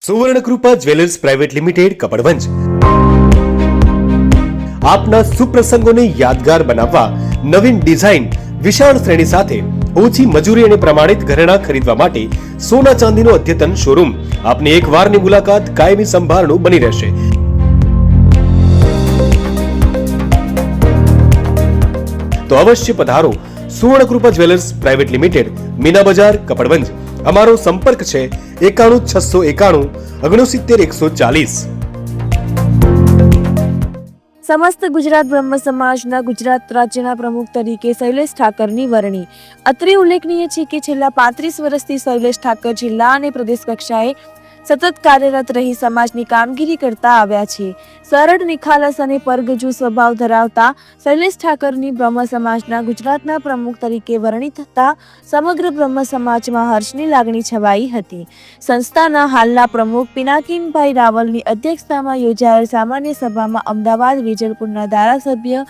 Suvarnakrupa jewellers private limited Kapadvanj આપના સુપ્રસંગોને યાદગાર બનાવવા નવીન ડિઝાઇન વિશાળ શ્રેણી સાથે ઓછી મજૂરી અને પ્રમાણિત ઘરેણાં ખરીદવા માટે સોના ચાંદીનો અદ્યતન શોરૂમ આપની એક વારની મુલાકાત કાયમી સંભાળનું બની રહેશે। તો અવશ્ય પધારો Suvarnakrupa jewellers private limited, Meena બજાર, કપડવંજ। અમારો સંપર્ક છે 91 691 69 140। સમસ્ત ગુજરાત બ્રહ્મ સમાજના ગુજરાત રાજ્યના પ્રમુખ તરીકે શૈલેષ ઠાકરની વરણી। અત્રે ઉલ્લેખનીય છે કે છેલ્લા 35 વર્ષથી શૈલેષ ઠાકર જિલ્લા અને પ્રદેશ કક્ષાએ સતત કાર્યરત રહી સમાજની કામગીરી કરતા આવ્યા છે। સરળ, નિખાલસ અને પરગજુ સ્વભાવ ધરાવતા શૈલેષ ઠાકરની બ્રહ્મ સમાજના ગુજરાતના પ્રમુખ તરીકે વરણી થતા સમગ્ર બ્રહ્મ સમાજમાં હર્ષની લાગણી છવાઈ હતી। સંસ્થાના હાલના પ્રમુખ પિનાકીનભાઈ રાવલની અધ્યક્ષતામાં યોજાયેલ સામાન્ય સભામાં અમદાવાદ વેજલપુરના ધારાસભ્ય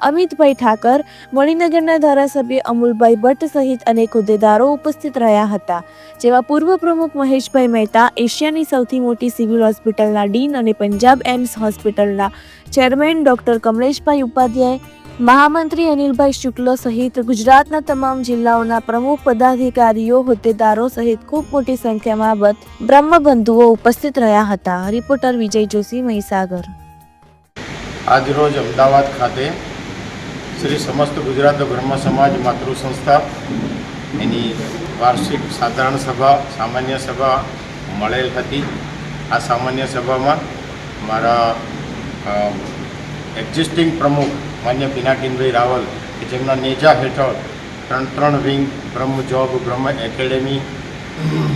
અમિતભાઈ ઠાકર, મણિનગરના ધારાસભ્ય અમુલભાઈ ભટ્ટ સહિત અનેક હોદ્દેદારો ઉપસ્થિત રહ્યા હતા, જેમાં પૂર્વ પ્રમુખ મહેશભાઈ મહેતા, એશિયાની સૌથી મોટી સિવિલ હોસ્પિટલના ડીન અને પંજાબ એમ્સ હોસ્પિટલના ચેરમેન ડોક્ટર કમલેશભાઈ ઉપાધ્યાય, મહામંત્રી અનિલભાઈ શુક્લ સહિત ગુજરાતના તમામ જિલ્લાઓના પ્રમુખ પદાધિકારીઓ, હોદ્દેદારો સહિત ખૂબ મોટી સંખ્યામાં બ્રહ્મબંધુઓ ઉપસ્થિત રહ્યા હતા। રિપોર્ટર વિજય જોશી, મહીસાગર। આજરોજ અમદાવાદ ખાતે શ્રી સમસ્ત ગુજરાત બ્રહ્મ સમાજ માતૃ સંસ્થા એની વાર્ષિક સાધારણ સભા, સામાન્ય સભા મળેલ હતી। આ સામાન્ય સભામાં મારા એક્ઝિસ્ટિંગ પ્રમુખ માન્ય પિનાકીનભાઈ રાવલ કે જેમના નેજા હેઠળ 3 વિંગ બ્રહ્મ જોબ, બ્રહ્મ એકેડેમી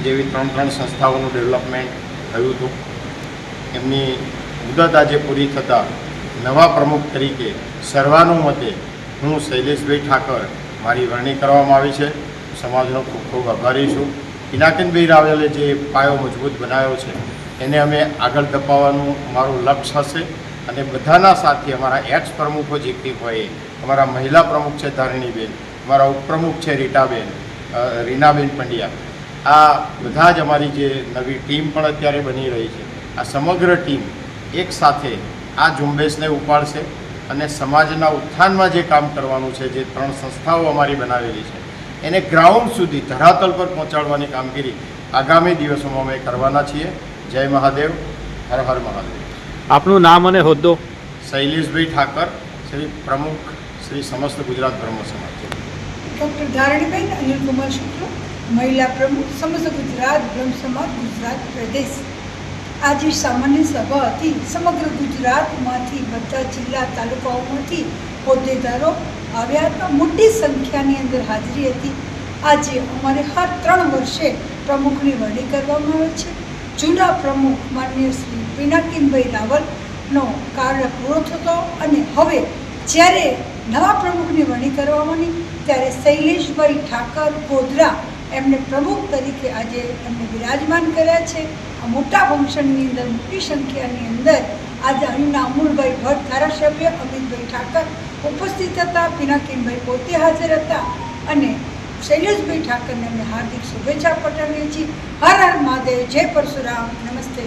જેવી 3 સંસ્થાઓનું ડેવલપમેન્ટ થયું હતું। એમની મુદત આજે પૂરી થતાં નવા પ્રમુખ તરીકે સર્વાનુમતે હું શૈલેષભાઈ ઠાકર મારી વરણી કરવામાં આવી છે। સમાજનો ખૂબ ખૂબ આભારી છું। પિનાકીનભાઈ રાવલે જે પાયો મજબૂત બનાવ્યો છે એને અમે આગળ ધપાવવાનું મારું લક્ષ્ય હશે અને બધાના સાથે અમારા એક્સ પ્રમુખો જે કંઈ હોય, અમારા મહિલા પ્રમુખ છે ધારણીબેન, અમારા ઉપપ્રમુખ છે રીનાબેન પંડ્યા, આ બધા જ અમારી જે નવી ટીમ પણ અત્યારે બની રહી છે, આ સમગ્ર ટીમ એક સાથે આ ઝુંબેશને ઉપાડશે અને સમાજના ઉત્થાનમાં જે કામ કરવાનું છે, જે 3 સંસ્થાઓ અમારી બનાવેલી છે એને ગ્રાઉન્ડ સુધી ધરાતલ પર પહોંચાડવાની કામગીરી આગામી દિવસોમાં અમે કરવાના છીએ। જય મહાદેવ, હર હર મહાદેવ। આપનું નામ અને હોદ્દો? શૈલેષભાઈ ઠાકર, શ્રી પ્રમુખ શ્રી સમસ્ત ગુજરાત બ્રહ્મ સમાજ। ડૉક્ટર ધારણીબેન અનિલકુમાર શુક્લ, મહિલા પ્રમુખ સમસ્ત ગુજરાત બ્રહ્મ સમાજ ગુજરાત પ્રદેશ। આજે સામાન્ય સભા હતી। સમગ્ર ગુજરાતમાંથી બધા જિલ્લા તાલુકાઓમાંથી હોદ્દેદારો આવ્યા હતા, મોટી સંખ્યાની અંદર હાજરી હતી। આજે અમારે હર 3 વર્ષે પ્રમુખની વરણી કરવામાં આવે છે। જૂના પ્રમુખ માન્ય શ્રી પિનાકીનભાઈ રાવલનો કાર્ય પૂરો થતો અને હવે જ્યારે નવા પ્રમુખની વરણી કરવાની ત્યારે શૈલેષભાઈ ઠાકર ગોધરા એમને પ્રમુખ તરીકે આજે એમને બિરાજમાન કર્યા છે। આ મોટા ફંક્શનની અંદર મોટી સંખ્યાની અંદર આજે અહીંના અમુલભાઈ ભટ્ટ ધારાસભ્ય, અમિતભાઈ ઠાકર ઉપસ્થિત હતા, પિનાકીનભાઈ પોતે હાજર હતા અને શૈલેષભાઈ ઠાકરને અમે હાર્દિક શુભેચ્છા પાઠવીએ છીએ। હર હર મહાદેવ, જય પરશુરામ, નમસ્તે।